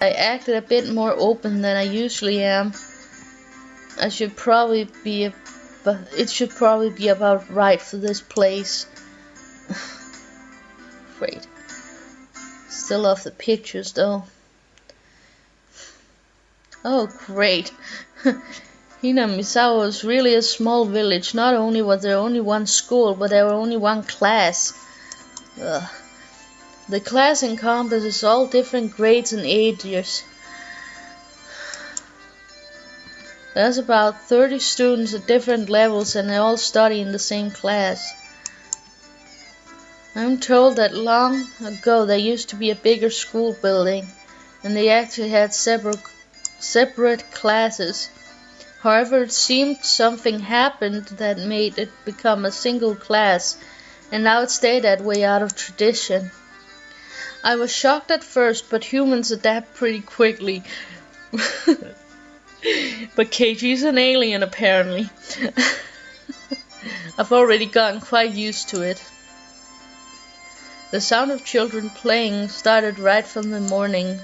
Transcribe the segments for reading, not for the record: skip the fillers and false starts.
I acted a bit more open than I usually am. It should probably be about right for this place. Great. Still love the pictures though. Oh great. Hinamisawa was really a small village. Not only was there only one school, but there were only one class. Ugh. The class encompasses all different grades and ages. There's about 30 students at different levels and they all study in the same class. I'm told that long ago there used to be a bigger school building and they actually had separate classes. However, it seemed something happened that made it become a single class, and now it stayed that way out of tradition. I was shocked at first, but humans adapt pretty quickly. But Keiji's an alien apparently. I've already gotten quite used to it. The sound of children playing started right from the morning.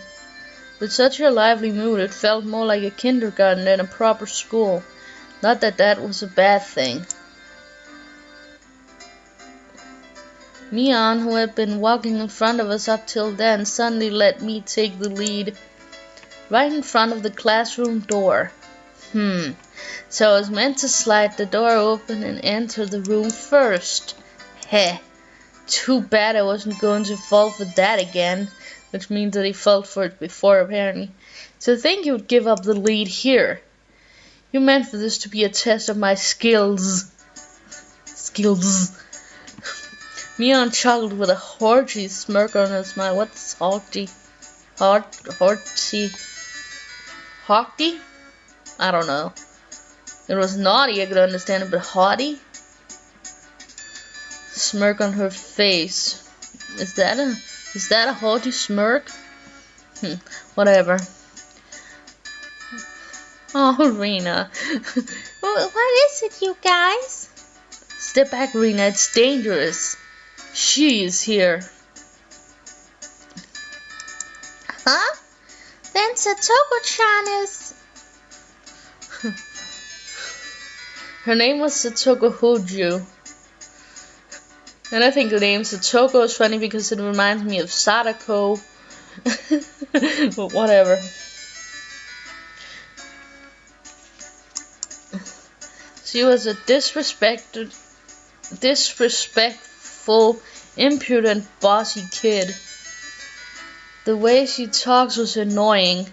With such a lively mood, it felt more like a kindergarten than a proper school. Not that that was a bad thing. Mion, who had been walking in front of us up till then, suddenly let me take the lead. Right in front of the classroom door. So I was meant to slide the door open and enter the room first. Heh. Too bad I wasn't going to fall for that again. Which means that he fell for it before, apparently. To think you would give up the lead here. You meant for this to be a test of my skills. Mion chuckled with a hearty smirk on his smile. What's hearty? Hearty? I don't know. It was naughty, I could understand it, but haughty? Smirk on her face. Is that a haughty smirk? Whatever. Oh, Rena. What is it, you guys? Step back, Rena. It's dangerous. She is here. Huh? Then Satoko-chan is... Her name was Satoko Hoju. And I think the name Satoko is funny because it reminds me of Sadako. But whatever. She was a disrespectful, impudent, bossy kid. The way she talks was annoying,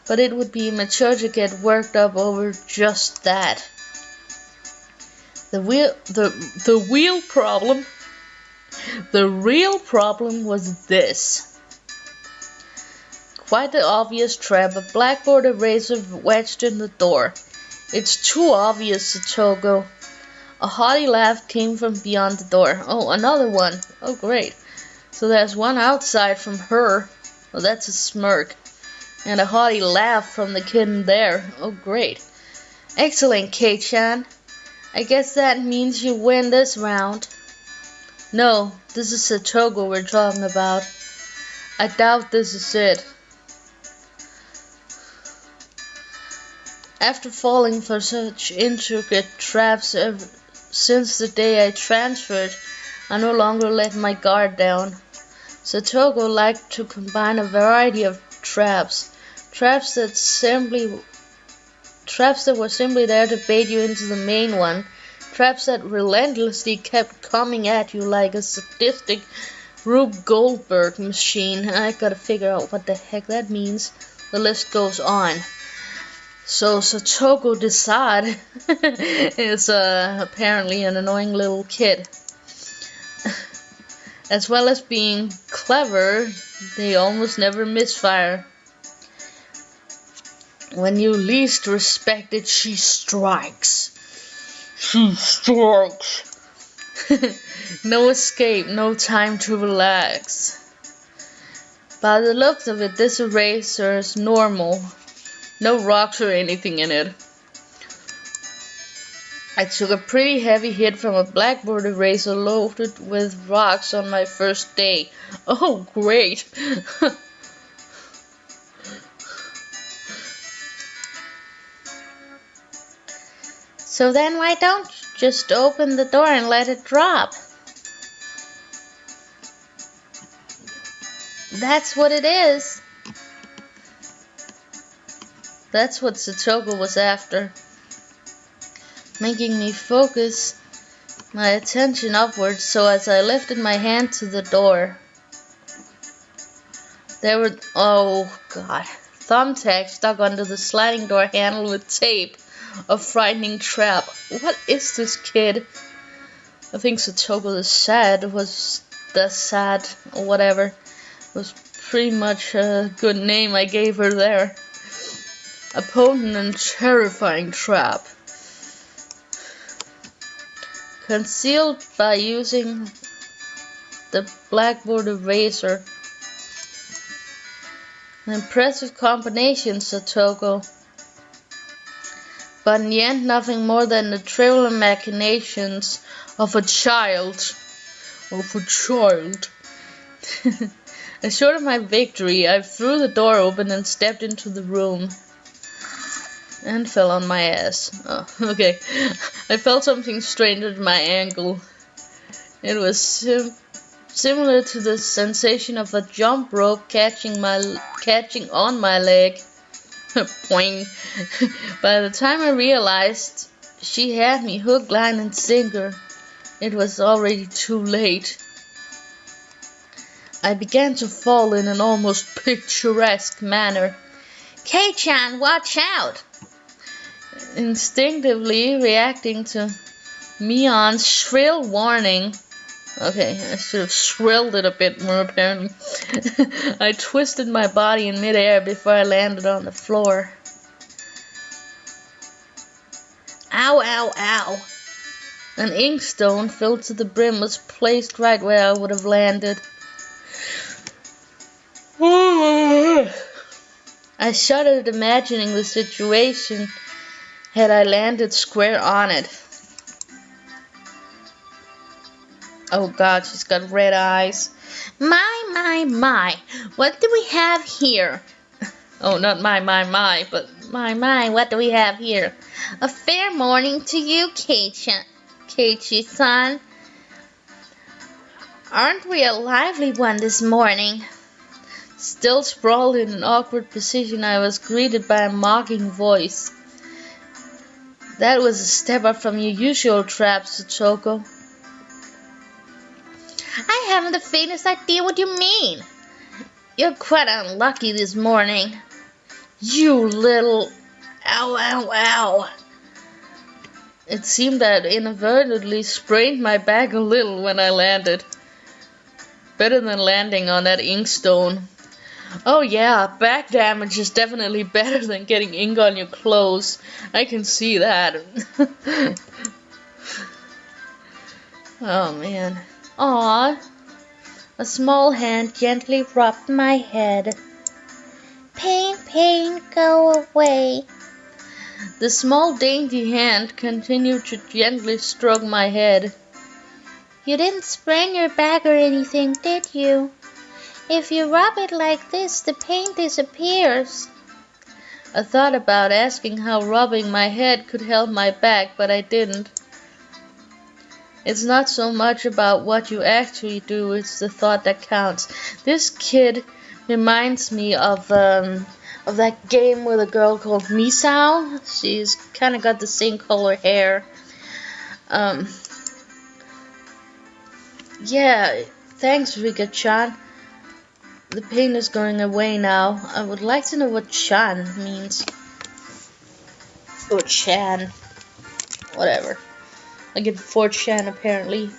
but it would be immature to get worked up over just that. The real problem was this. Quite the obvious trap, a blackboard eraser wedged in the door. It's too obvious, Satoko. A hearty laugh came from beyond the door. Oh, another one. Oh, great. So there's one outside from her. Oh, that's a smirk. And a hearty laugh from the kid in there. Oh, great. Excellent, Kei-chan. I guess that means you win this round. No, this is Satoko we're talking about. I doubt this is it. After falling for such intricate traps since the day I transferred, I no longer let my guard down. Satoko liked to combine a variety of traps that were simply there to bait you into the main one, traps that relentlessly kept coming at you like a sadistic Rube Goldberg machine. I gotta figure out what the heck that means. The list goes on. So Satoko Desad is apparently an annoying little kid. As well as being clever, they almost never misfire. When you least respect it, she strikes. No escape, no time to relax. By the looks of it, this eraser is normal. No rocks or anything in it. I took a pretty heavy hit from a blackboard eraser loaded with rocks on my first day. Oh, great! So then why don't you just open the door and let it drop? That's what it is. That's what Satoko was after, making me focus my attention upwards. So as I lifted my hand to the door, there were, oh god, thumbtacks stuck under the sliding door handle with tape. A frightening trap. What is this kid? I think Satoko the Sad was the Sad or whatever. Was pretty much a good name I gave her there. A potent and terrifying trap. Concealed by using the blackboard eraser. An impressive combination, Satoko. But in the end, nothing more than the trivial machinations of a child. Assured of my victory, I threw the door open and stepped into the room. And fell on my ass. Oh, okay. I felt something strange at my ankle. It was similar to the sensation of a jump rope catching on my leg. Boing. By the time I realized she had me hook, line, and sinker, it was already too late. I began to fall in an almost picturesque manner. Kei-chan, watch out! Instinctively reacting to Mion's shrill warning. Okay, I should have shrilled it a bit more apparently. I twisted my body in midair before I landed on the floor. Ow, ow, ow. An inkstone filled to the brim was placed right where I would have landed. I shuddered imagining the situation had I landed square on it. Oh god, she's got red eyes. My, what do we have here? Oh, not my, but My, what do we have here? A fair morning to you, Keiichi-san. Aren't we a lively one this morning? Still sprawled in an awkward position, I was greeted by a mocking voice. That was a step up from your usual trap, Satoko. I haven't the faintest idea what you mean. You're quite unlucky this morning. You little... Ow, ow, ow. It seemed I inadvertently sprained my back a little when I landed. Better than landing on that inkstone. Oh yeah, back damage is definitely better than getting ink on your clothes. I can see that. Oh man. Aw. A small hand gently rubbed my head. Pain, go away. The small dainty hand continued to gently stroke my head. You didn't sprain your back or anything, did you? If you rub it like this, the pain disappears. I thought about asking how rubbing my head could help my back, but I didn't. It's not so much about what you actually do, it's the thought that counts. This kid reminds me of that game with a girl called Misao. She's kind of got the same color hair. Yeah, thanks, Rika-chan. The pain is going away now. I would like to know what chan means. Or chan. Whatever. I get 4chan apparently.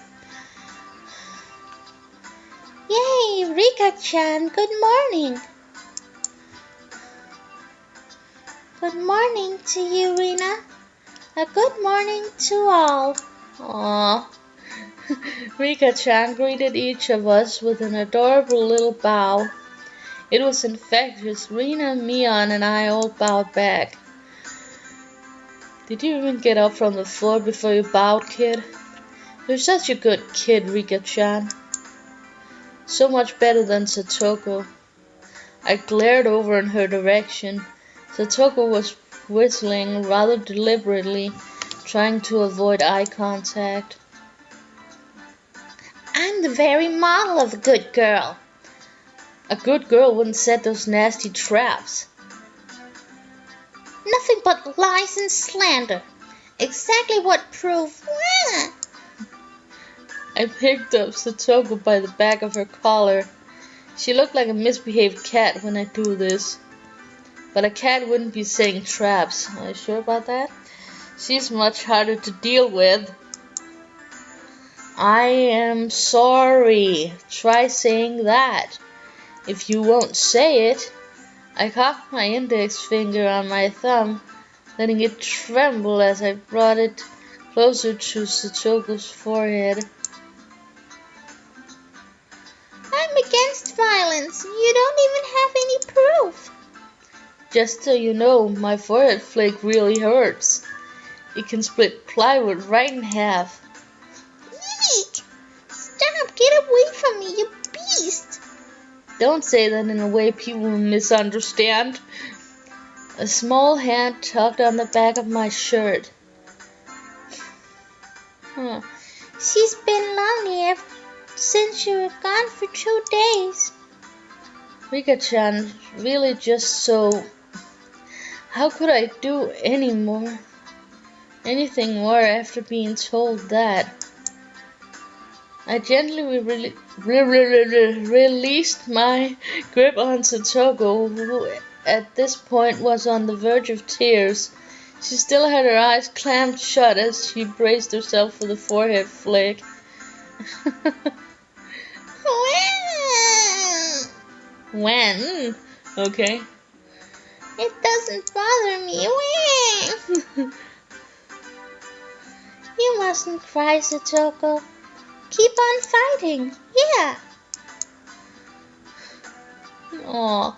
Yay, Rika-chan, good morning. Good morning to you, Rina. A good morning to all. Aww. Rika-chan greeted each of us with an adorable little bow. It was infectious. Rina, Mion, and I all bowed back. Did you even get up from the floor before you bowed, kid? You're such a good kid, Rika-chan. So much better than Satoko. I glared over in her direction. Satoko was whistling rather deliberately, trying to avoid eye contact. I'm the very model of a good girl. A good girl wouldn't set those nasty traps. Nothing but lies and slander. Exactly what proof? I picked up Satoko by the back of her collar. She looked like a misbehaved cat when I do this. But a cat wouldn't be setting traps. Are you sure about that? She's much harder to deal with. I am sorry. Try saying that. If you won't say it. I cocked my index finger on my thumb, letting it tremble as I brought it closer to Satoko's forehead. I'm against violence. You don't even have any proof. Just so you know, my forehead flake really hurts. It can split plywood right in half. Eek! Stop! Get away from me, you beast! Don't say that in a way people will misunderstand. A small hand tugged on the back of my shirt. She's been lonely ever since you were gone for 2 days. Rika-chan, really just so... How could I do anything more after being told that? I gently released my grip on Satoko, who at this point was on the verge of tears. She still had her eyes clamped shut as she braced herself for the forehead flick. When? Okay. It doesn't bother me. You mustn't cry, Satoko. Keep on fighting. Yeah. Aw.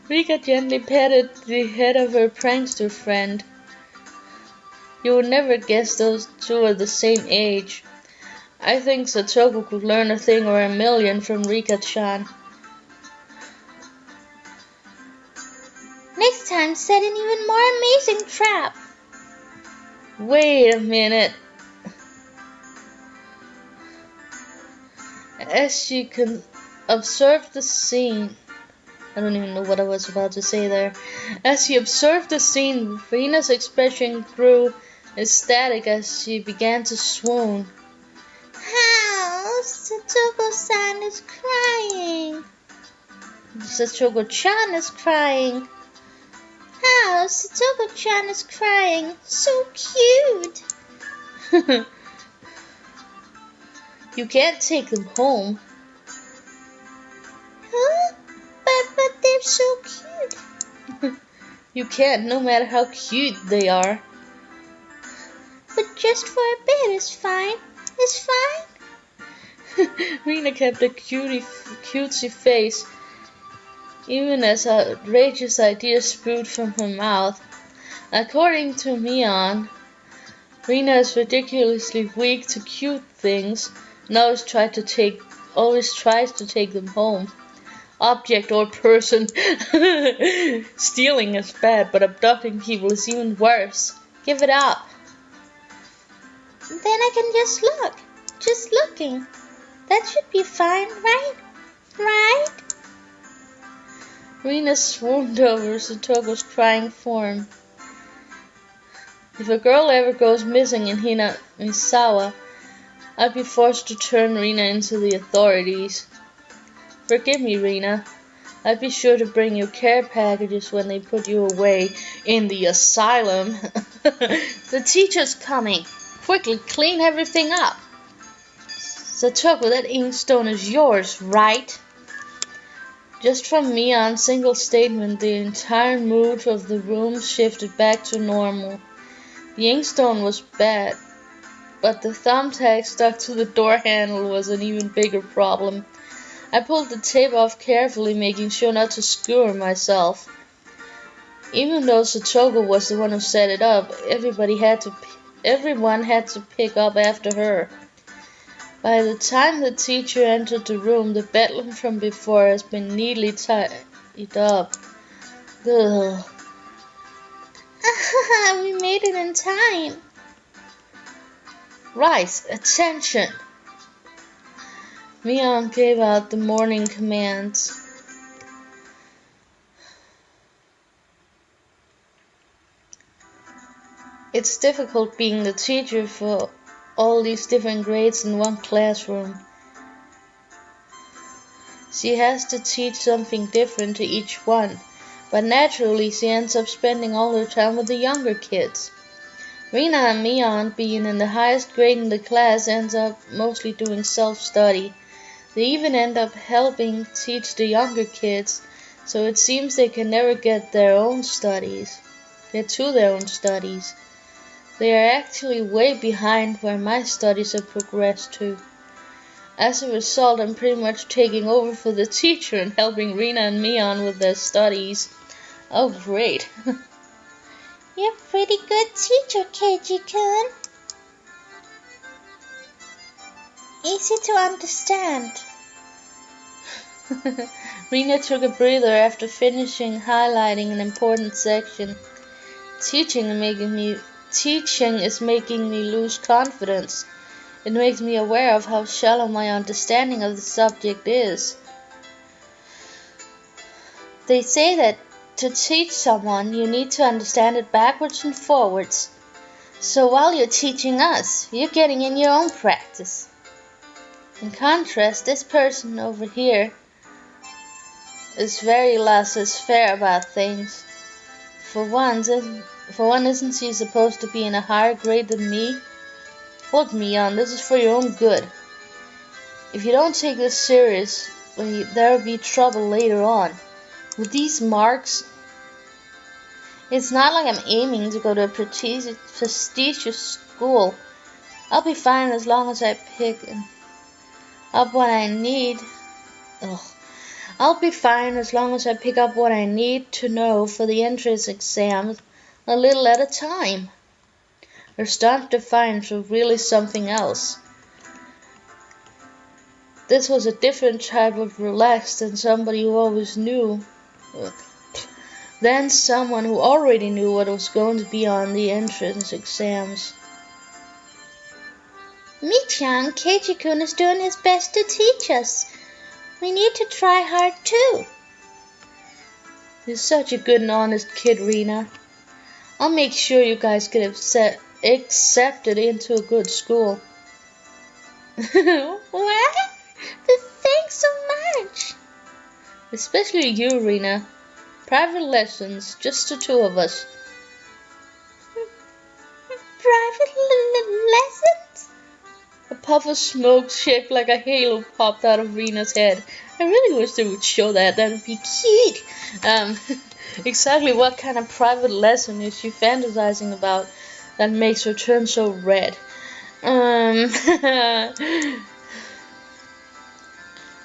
Rika gently patted the head of her prankster friend. You would never guess those two are the same age. I think Satoko could learn a thing or a million from Rika-chan. Next time, set an even more amazing trap. Wait a minute. As she observed the scene, I don't even know what I was about to say there. As she observed the scene, Rina's expression grew ecstatic as she began to swoon. How? Satoko-san is crying. Satoko-chan is crying. How? Satoko-chan is crying. So cute. You can't take them home. Huh? But they're so cute. You can't, no matter how cute they are. But just for a bit is fine. It's fine. Rina kept a cutesy face, even as outrageous ideas spewed from her mouth. According to Mion, Rina is ridiculously weak to cute things and always tries to take them home. Object or person. Stealing is bad, but abducting people is even worse. Give it up. Then I can just look. Just looking. That should be fine, right? Right? Rina swooned over Satoko's crying form. If a girl ever goes missing in Hinamisawa, I'd be forced to turn Rina into the authorities. Forgive me, Rina. I'd be sure to bring you care packages when they put you away in the asylum. The teacher's coming. Quickly clean everything up. Satoko, that inkstone is yours, right? Just from Mion's single statement, the entire mood of the room shifted back to normal. The inkstone was bad, but the thumbtack stuck to the door handle was an even bigger problem. I pulled the tape off carefully, making sure not to skewer myself. Even though Satoko was the one who set it up, everyone had to pick up after her. By the time the teacher entered the room, the bedlam from before has been neatly tied up. Ugh. We made it in time. Rise, attention! Mion gave out the morning commands. It's difficult being the teacher for all these different grades in one classroom. She has to teach something different to each one, but naturally she ends up spending all her time with the younger kids. Rena and Mion, being in the highest grade in the class, ends up mostly doing self-study. They even end up helping teach the younger kids, so it seems they can never get to their own studies. They are actually way behind where my studies have progressed to. As a result, I'm pretty much taking over for the teacher and helping Rena and Mion with their studies. Oh, great. You're a pretty good teacher, Keiji-kun. Easy to understand. Rena took a breather after finishing highlighting an important section. Teaching is making me lose confidence. It makes me aware of how shallow my understanding of the subject is. They say that to teach someone, you need to understand it backwards and forwards. So while you're teaching us, you're getting in your own practice. In contrast, this person over here is very laissez-faire about things. For one, isn't she supposed to be in a higher grade than me? Look, Mion, this is for your own good. If you don't take this seriously, there will be trouble later on. With these marks, it's not like I'm aiming to go to a prestigious school. I'll be fine as long as I pick up what I need. I'll be fine as long as I pick up what I need to know for the entrance exams a little at a time. Her stark defiance was really something else. This was a different type of relaxed than somebody who always knew. Than someone who already knew what was going to be on the entrance exams. Mi-chan, Keiji-kun is doing his best to teach us. We need to try hard too. You're such a good and honest kid, Rena. I'll make sure you guys get accepted into a good school. What? Thanks so much. Especially you, Rena. Private lessons, just the two of us. Private lessons? A puff of smoke shaped like a halo popped out of Rena's head. I really wish they would show that. That would be cute. Exactly what kind of private lesson is she fantasizing about that makes her turn so red?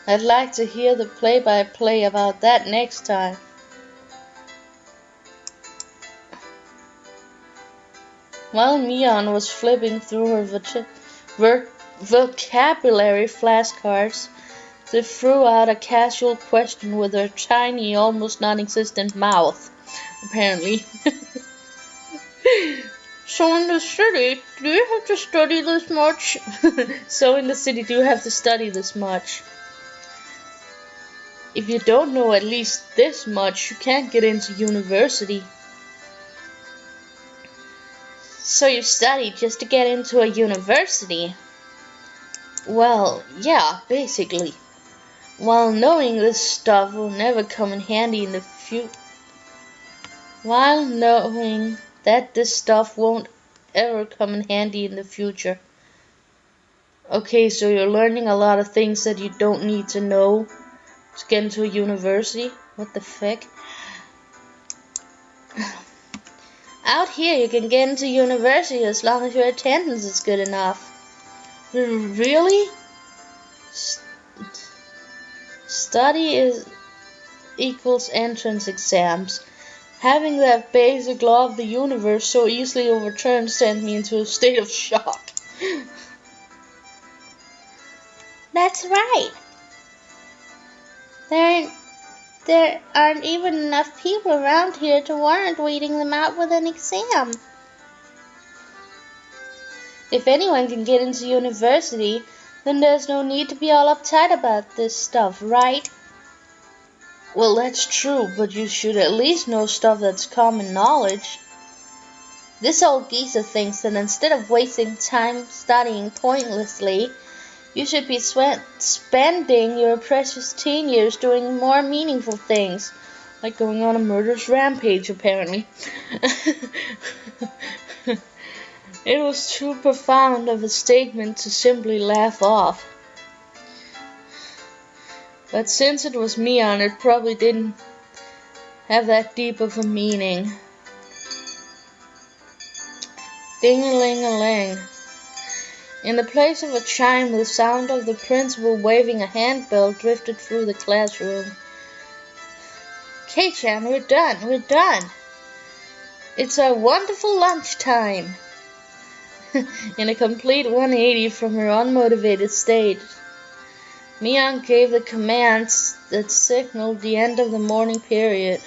I'd like to hear the play-by-play about that next time. While Mion was flipping through her vocabulary flashcards, she threw out a casual question with her tiny, almost non-existent mouth, apparently. So in the city, do you have to study this much? If you don't know at least this much, you can't get into university. So you studied just to get into a university? Well, yeah, basically. While knowing this stuff will never come in handy in the future. While knowing that this stuff won't ever come in handy in the future. Okay, so you're learning a lot of things that you don't need to know to get into a university? What the feck? Out here you can get into university as long as your attendance is good enough. Really? Study equals entrance exams. Having that basic law of the universe so easily overturned sent me into a state of shock. That's right. There aren't even enough people around here to warrant waiting them out with an exam. If anyone can get into university, then there's no need to be all uptight about this stuff, right? Well, that's true, but you should at least know stuff that's common knowledge. This old geezer thinks that instead of wasting time studying pointlessly, you should be spending your precious teen years doing more meaningful things, like going on a murderous rampage, apparently. It was too profound of a statement to simply laugh off. But since it was Mion, it probably didn't have that deep of a meaning. Ding-a-ling-a-ling. In the place of a chime, the sound of the principal waving a handbell drifted through the classroom. Kei-chan, we're done. It's our wonderful lunchtime. In a complete 180 from her unmotivated state, Mion gave the commands that signaled the end of the morning period.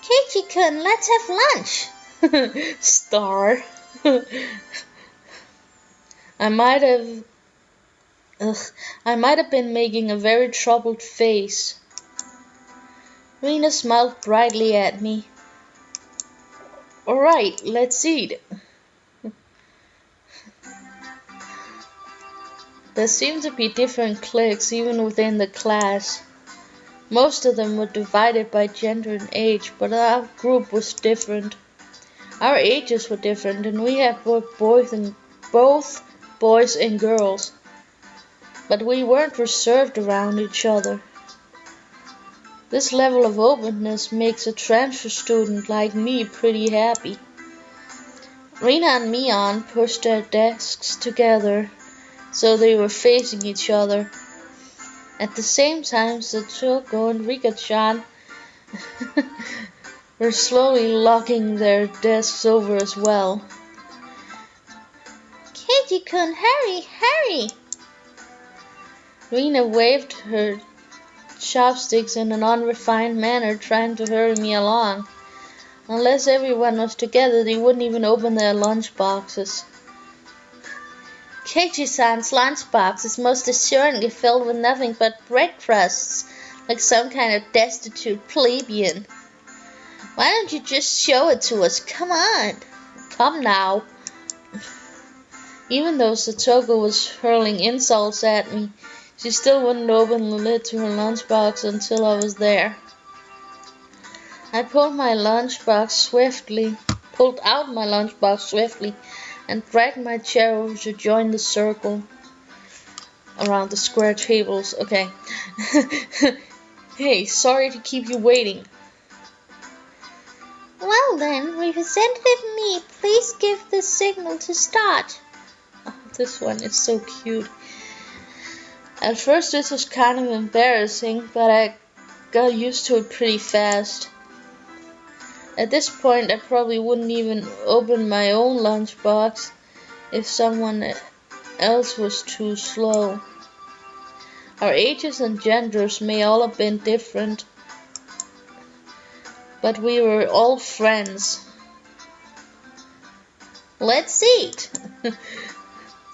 Keiichi-kun, let's have lunch! Star. I might have been making a very troubled face. Rina smiled brightly at me. Alright, let's eat. There seemed to be different cliques even within the class. Most of them were divided by gender and age, but our group was different. Our ages were different, and we had both boys and girls. But we weren't reserved around each other. This level of openness makes a transfer student like me pretty happy. Rina and Mion pushed their desks together so they were facing each other. At the same time, Satoko and Rika-chan were slowly locking their desks over as well. Keiichi-kun, hurry! Rina waved her chopsticks in an unrefined manner, trying to hurry me along. Unless everyone was together, they wouldn't even open their lunch boxes. Keiichi-san's lunchbox is most assuredly filled with nothing but bread crusts, like some kind of destitute plebeian. Why don't you just show it to us? Come on. Come now. Even though Satoko was hurling insults at me, she still wouldn't open the lid to her lunchbox until I was there. I pulled out my lunchbox swiftly, and dragged my chair over to join the circle around the square tables. Okay. Hey, sorry to keep you waiting. Well then, Representative Me, please give the signal to start. Oh, this one is so cute. At first this was kind of embarrassing, but I got used to it pretty fast. At this point, I probably wouldn't even open my own lunchbox if someone else was too slow. Our ages and genders may all have been different, but we were all friends. Let's eat!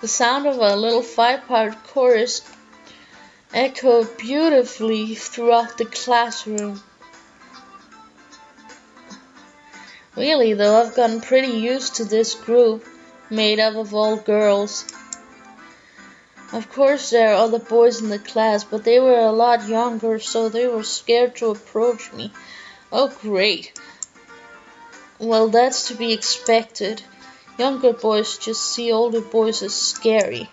The sound of a little 5-part chorus echoed beautifully throughout the classroom. Really though, I've gotten pretty used to this group, made up of all girls. Of course there are other boys in the class, but they were a lot younger, so they were scared to approach me. Oh great. Well, that's to be expected. Younger boys just see older boys as scary.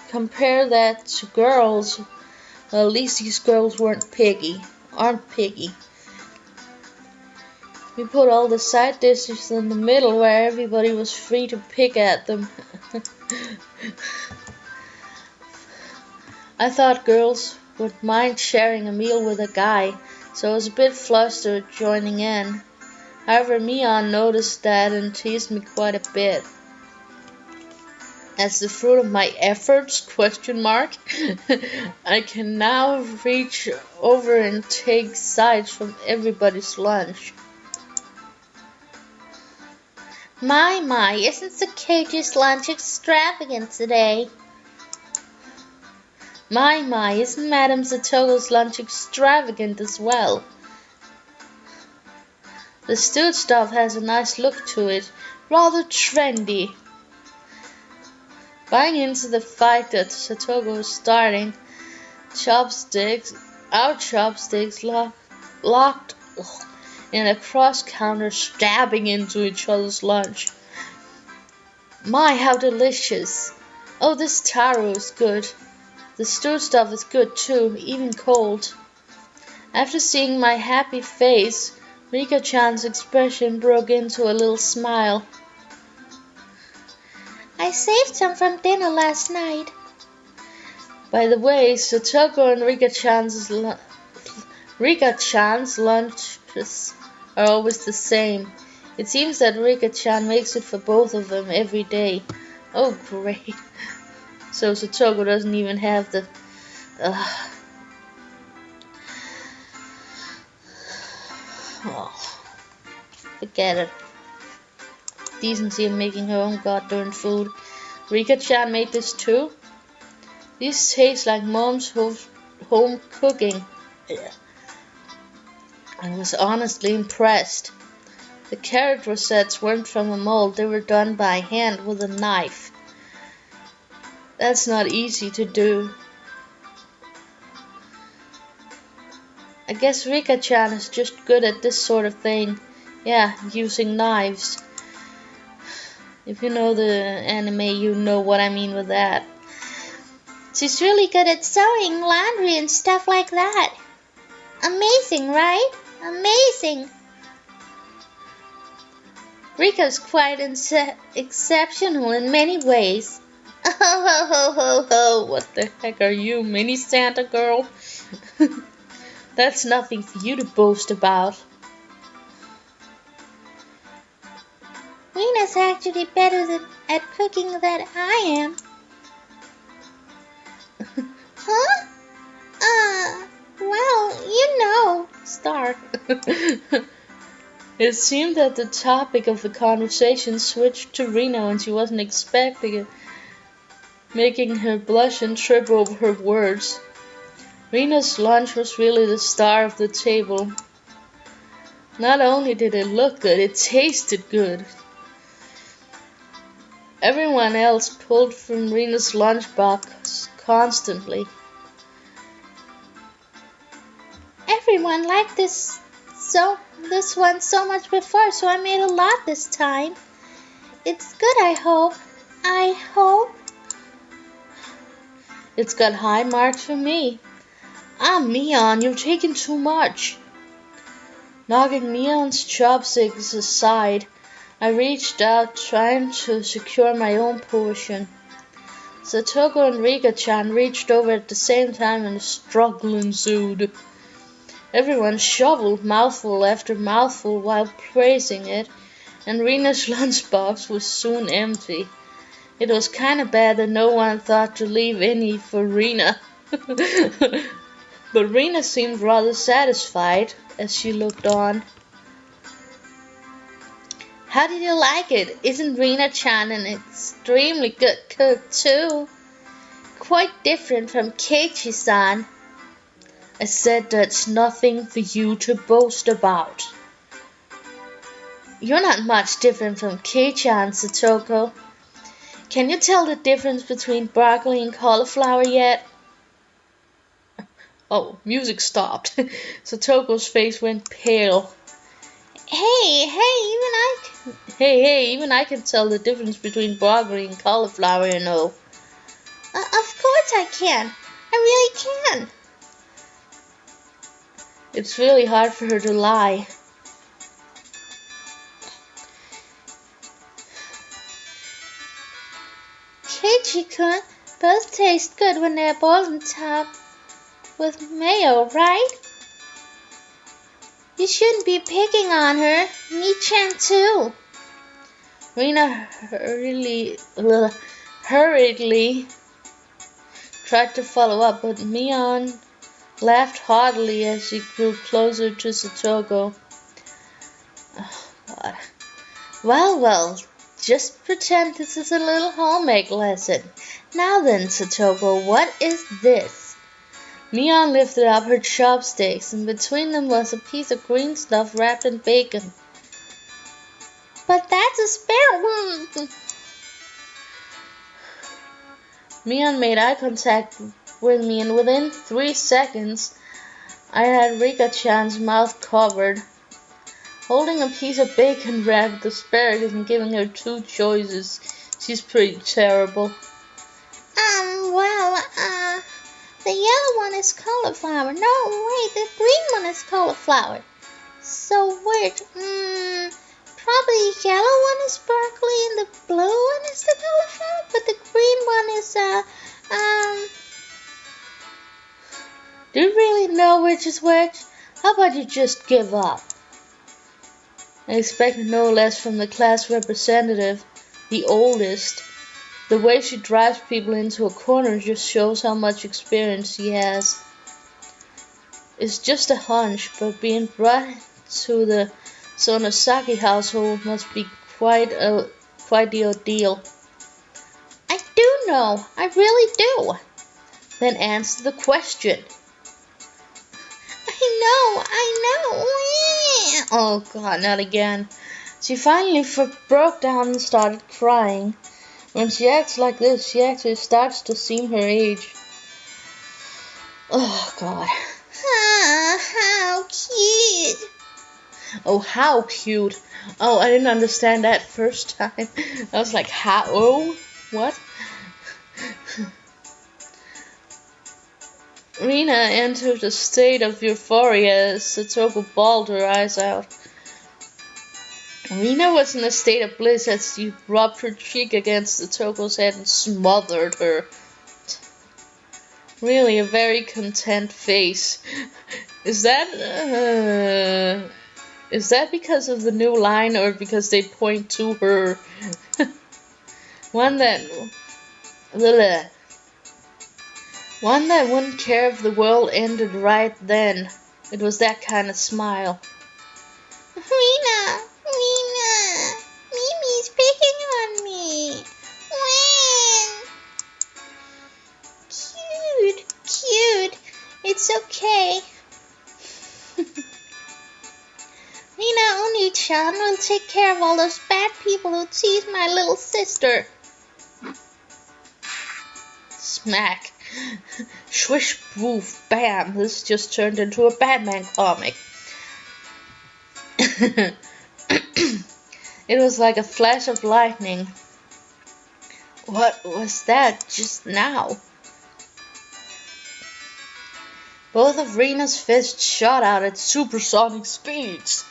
Compare that to girls, well, at least these girls aren't piggy. We put all the side dishes in the middle where everybody was free to pick at them. I thought girls would mind sharing a meal with a guy, so I was a bit flustered joining in. However, Mion noticed that and teased me quite a bit. As the fruit of my efforts, I can now reach over and take sides from everybody's lunch. My, isn't Sakeiji's lunch extravagant today? My, isn't Madame Satogo's lunch extravagant as well? The stewed stuff has a nice look to it, rather trendy. Buying into the fight that Satogo was starting, our chopsticks locked in a cross-counter, stabbing into each other's lunch. My, how delicious! Oh, this taro is good. The stewed stuff is good too, even cold. After seeing my happy face, Rika-chan's expression broke into a little smile. I saved some from dinner last night. By the way, Satoko and Rika-chan's lunches are always the same. It seems that Rika-chan makes it for both of them every day. Oh, great. So Satoko doesn't even have the... Oh, forget it. Decency of making her own god-darn food. Rika-chan made this too? This tastes like mom's home cooking. I was honestly impressed. The carrot rosettes weren't from a mold, they were done by hand with a knife. That's not easy to do. I guess Rika-chan is just good at this sort of thing. Yeah, using knives. If you know the anime, you know what I mean with that. She's really good at sewing, laundry, and stuff like that. Amazing, right? Amazing. Rika's quite exceptional in many ways. Oh, ho, ho, ho, ho. What the heck are you, mini Santa girl? That's nothing for you to boast about. Rina's actually better at cooking than I am. Huh? Well, you know. Star. It seemed that the topic of the conversation switched to Rina when she wasn't expecting it, making her blush and trip over her words. Rina's lunch was really the star of the table. Not only did it look good, it tasted good. Everyone else pulled from Rina's lunchbox constantly. Everyone liked this one so much before, so I made a lot this time. It's good, I hope. It's got high marks for me. Mion, you're taking too much. Knocking Mion's chopsticks aside, I reached out, trying to secure my own portion. Satoko and Rika-chan reached over at the same time and a struggle ensued. Everyone shoveled mouthful after mouthful while praising it, and Rina's lunchbox was soon empty. It was kinda bad that no one thought to leave any for Rina. But Rina seemed rather satisfied as she looked on. How did you like it? Isn't Rina-chan an extremely good cook too? Quite different from Keiichi-san. I said that's nothing for you to boast about. You're not much different from Kei-chan, Satoko. Can you tell the difference between broccoli and cauliflower yet? Oh, music stopped. Satoko's face went pale. Hey, even I can tell the difference between broccoli and cauliflower, you know. Of course I can. I really can. It's really hard for her to lie. Keiichi-kun, both taste good when they're boiled on top with mayo, right? You shouldn't be picking on her. Me-chan too. Rina hurriedly tried to follow up, but Mion laughed heartily as she grew closer to Satoko. Oh, God. Well, well, just pretend this is a little home-ec lesson. Now then, Satoko, what is this? Mion lifted up her chopsticks, and between them was a piece of green stuff wrapped in bacon. But that's a sparrow. Mion made eye contact with me, and within 3 seconds, I had Rika-chan's mouth covered, holding a piece of bacon wrapped with asparagus and giving her 2 choices. She's pretty terrible. The yellow one is cauliflower. No, wait, the green one is cauliflower. So which? Probably the yellow one is broccoli and the blue one is the cauliflower, but the green one is Do you really know which is which? How about you just give up? I expected no less from the class representative, the oldest. The way she drives people into a corner just shows how much experience she has. It's just a hunch, but being brought to the Sonosaki household must be quite the ordeal. I do know, I really do. Then answer the question. I know. Oh God, not again. She finally broke down and started crying. When she acts like this, she actually starts to seem her age. Oh God. How cute. Oh, how cute. Oh, I didn't understand that first time. I was like, how? Oh, what? Rina entered a state of euphoria as Satoko bawled her eyes out. Rina was in a state of bliss as she rubbed her cheek against Satoko's head and smothered her. Really a very content face. Is that because of the new line or because they point to her? One that wouldn't care if the world ended right then. It was that kind of smile. Rina, Mimi's picking on me. Cute. It's okay. Rina Oni-chan will take care of all those bad people who tease my little sister. Smack. Swish, poof, bam. This just turned into a Batman comic. It was like a flash of lightning. What was that just now? Both of Rina's fists shot out at supersonic speeds.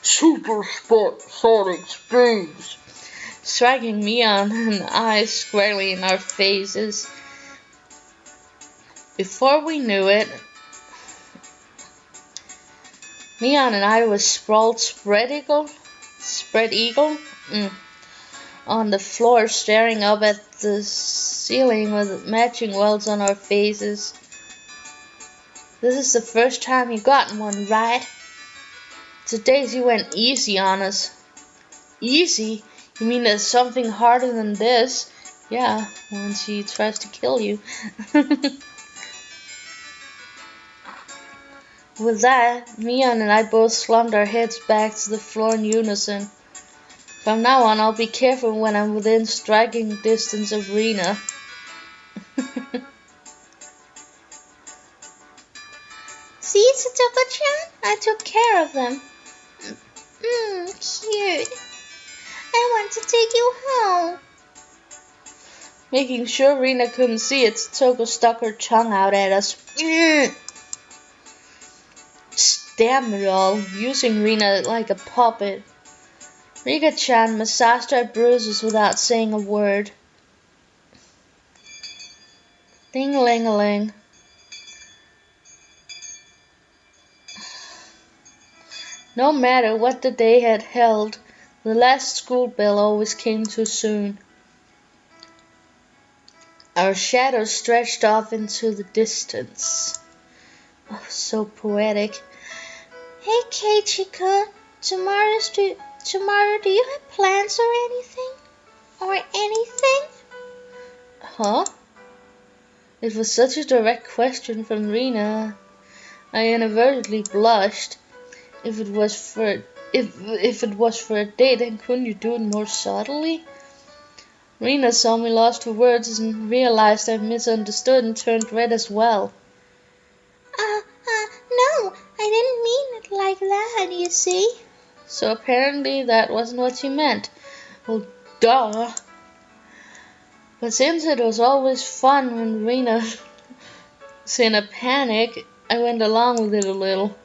Supersonic speeds. Striking Mion and I squarely in our faces. Before we knew it, Mion and I were sprawled spread eagle on the floor, staring up at the ceiling with matching welts on our faces. This is the first time you gotten one, right? Today you went easy on us. Easy? You mean there's something harder than this? Yeah, when she tries to kill you. With that, Mion and I both slumped our heads back to the floor in unison. From now on, I'll be careful when I'm within striking distance of Rina. See, Satoko-chan? I took care of them. Cute. I want to take you home. Making sure Rina couldn't see it, Satoko stuck her tongue out at us. Damn it all, using Rina like a puppet. Rika-chan massaged our bruises without saying a word. Ding-a-ling-a-ling. No matter what the day had held, the last school bell always came too soon. Our shadows stretched off into the distance. Oh, so poetic. Hey, Keiichi-kun, tomorrow's tomorrow, do you have plans or anything? Or anything? Huh? It was such a direct question from Rena. I inadvertently blushed. If it was for a date, then couldn't you do it more subtly? Rena saw me lost for words and realized I misunderstood and turned red as well. No, I didn't mean it like that, you see. So apparently that wasn't what she meant. Well, duh. But since it was always fun when Rena was in a panic, I went along with it a little.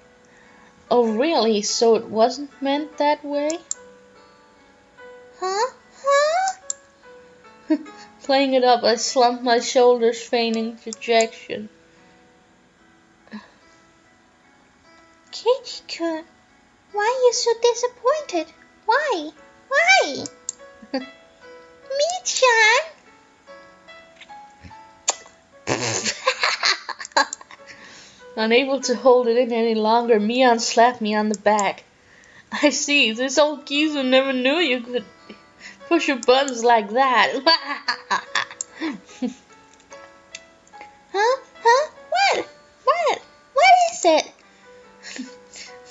Oh really? So it wasn't meant that way? Huh? Playing it up, I slumped my shoulders, feigning dejection. Keiji-kun, why are you so disappointed? Why? Me-chan! Unable to hold it in any longer, Mion slapped me on the back. I see, this old geezer never knew you could push your buttons like that. Huh? What is it?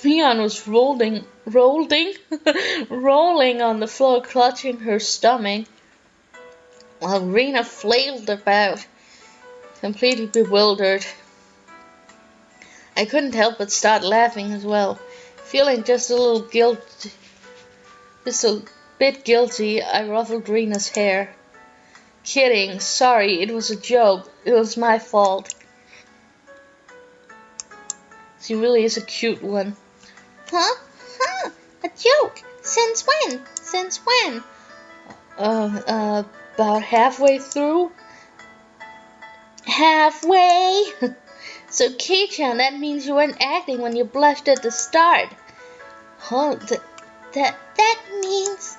Mion was rolling on the floor, clutching her stomach, while Rena flailed about, completely bewildered. I couldn't help but start laughing as well, feeling just a bit guilty. I ruffled Rena's hair. Kidding, sorry, it was a joke. It was my fault. She really is a cute one. Huh? A joke? Since when? About halfway through. Halfway? So, Kei-chan, that means you weren't acting when you blushed at the start. Huh? That means...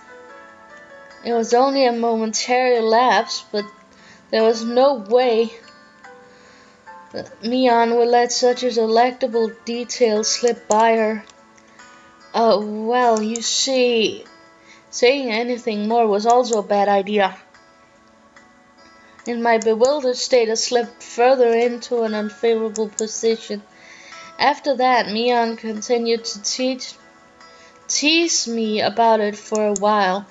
It was only a momentary lapse, but there was no way that Mion would let such a delectable detail slip by her. Well, you see, saying anything more was also a bad idea. In my bewildered state, I slipped further into an unfavorable position. After that, Mion continued to tease me about it for a while.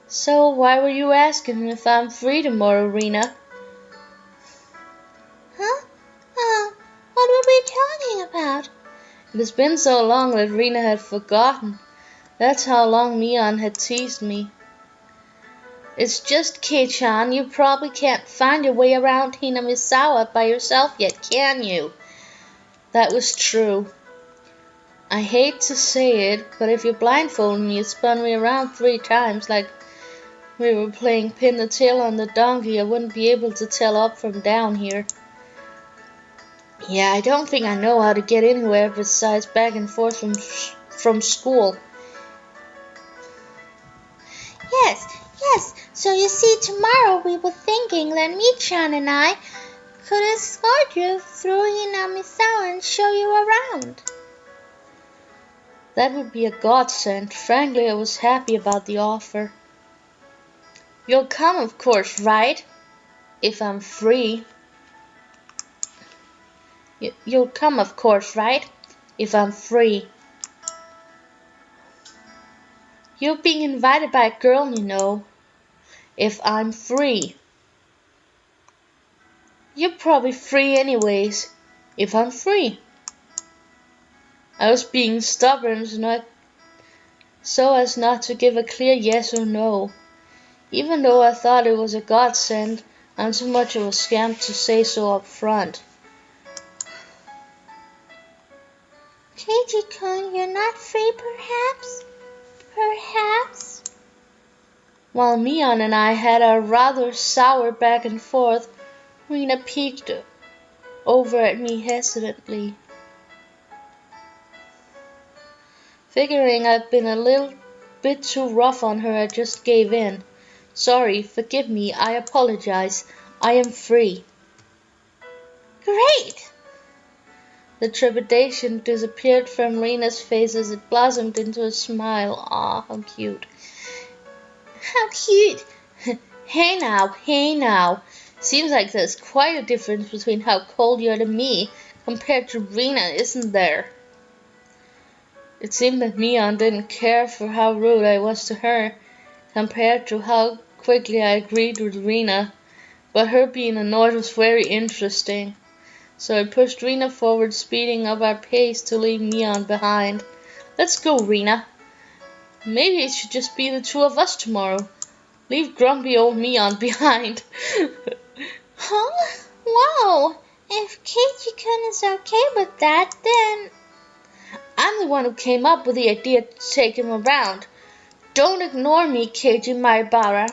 So why were you asking if I'm free tomorrow, Rena? Huh? What were we talking about? It has been so long that Rena had forgotten. That's how long Mion had teased me. It's just, Kei-chan, you probably can't find your way around Hinamizawa by yourself yet, can you? That was true. I hate to say it, but if you blindfolded me and spun me around 3 times like we were playing pin the tail on the donkey, I wouldn't be able to tell up from down here. Yeah, I don't think I know how to get anywhere besides back and forth from school. Yes. So you see, tomorrow we were thinking that Mi-chan and I could escort you through Hinamizawa and show you around. That would be a godsend. Frankly, I was happy about the offer. You'll come, of course, right? If I'm free. You'll come, of course, right? If I'm free. You're being invited by a girl, you know. If I'm free. You're probably free anyways. If I'm free. I was being stubborn so as not to give a clear yes or no. Even though I thought it was a godsend, I'm too much of a scamp to say so up front. Keiji-kun, you're not free perhaps? Perhaps? While Mion and I had our rather sour back and forth, Rena peeked over at me hesitantly. Figuring I'd been a little bit too rough on her, I just gave in. Sorry, forgive me, I apologize. I am free. Great! The trepidation disappeared from Rena's face as it blossomed into a smile. Aw, how cute. How cute! Hey now. Seems like there's quite a difference between how cold you are to me compared to Rena, isn't there? It seemed that Mion didn't care for how rude I was to her, compared to how quickly I agreed with Rena, but her being annoyed was very interesting. So I pushed Rena forward, speeding up our pace to leave Mion behind. Let's go, Rena. Maybe it should just be the two of us tomorrow. Leave grumpy old Mion behind. Huh? Wow! If Keiji-kun is okay with that, then... I'm the one who came up with the idea to take him around. Don't ignore me, Keiji Maibara.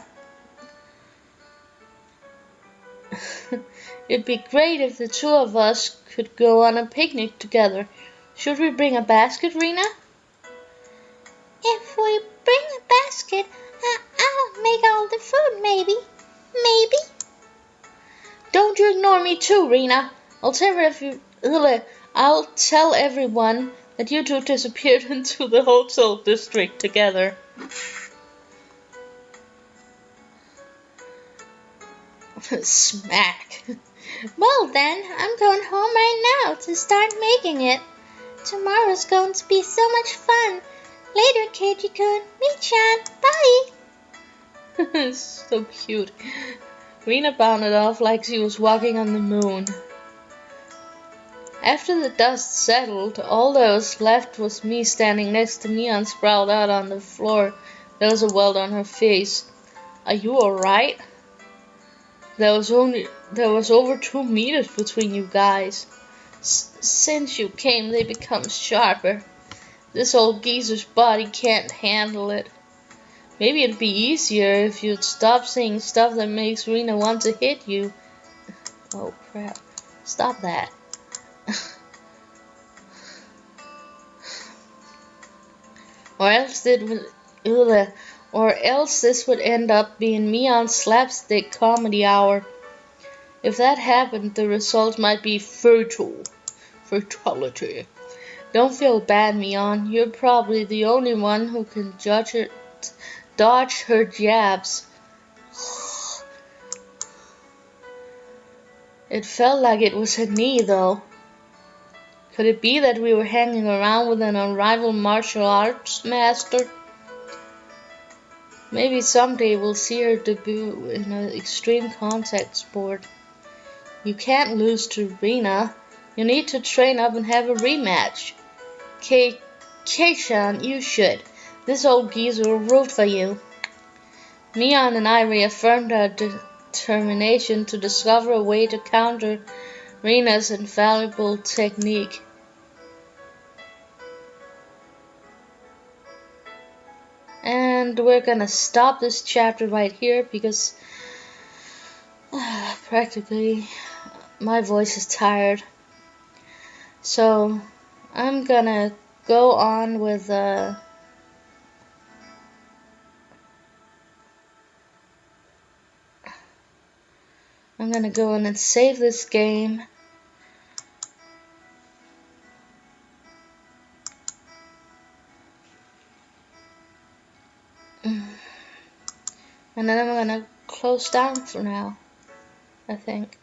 It'd be great if the two of us could go on a picnic together. Should we bring a basket, Rena? If we bring a basket, I'll make all the food, maybe. Maybe. Don't you ignore me too, Rena. I'll tell everyone that you two disappeared into the hotel district together. Smack. Well then, I'm going home right now to start making it. Tomorrow's going to be so much fun. Later, Keiji-kun. Mi-chan. Bye. So cute. Rena bounded off like she was walking on the moon. After the dust settled, all that was left was me standing next to Mion sprawled out on the floor. There was a welt on her face. Are you alright? There was over 2 meters between you guys. Since you came, they become sharper. This old geezer's body can't handle it. Maybe it'd be easier if you'd stop saying stuff that makes Rena want to hit you. Oh crap. Stop that. Or else this would end up being Mion's slapstick comedy hour. If that happened, the result might be fatality. Don't feel bad, Mion. You're probably the only one who can dodge her jabs. It felt like it was her knee, though. Could it be that we were hanging around with an unrivaled martial arts master? Maybe someday we'll see her debut in an extreme contact sport. You can't lose to Rena. You need to train up and have a rematch. Kei-chan, you should. This old geezer will root for you. Mion and I reaffirmed our determination to discover a way to counter Rena's infallible technique. And we're gonna stop this chapter right here because practically my voice is tired. So I'm gonna go on with I'm gonna go in and save this game. And then I'm gonna close down for now, I think.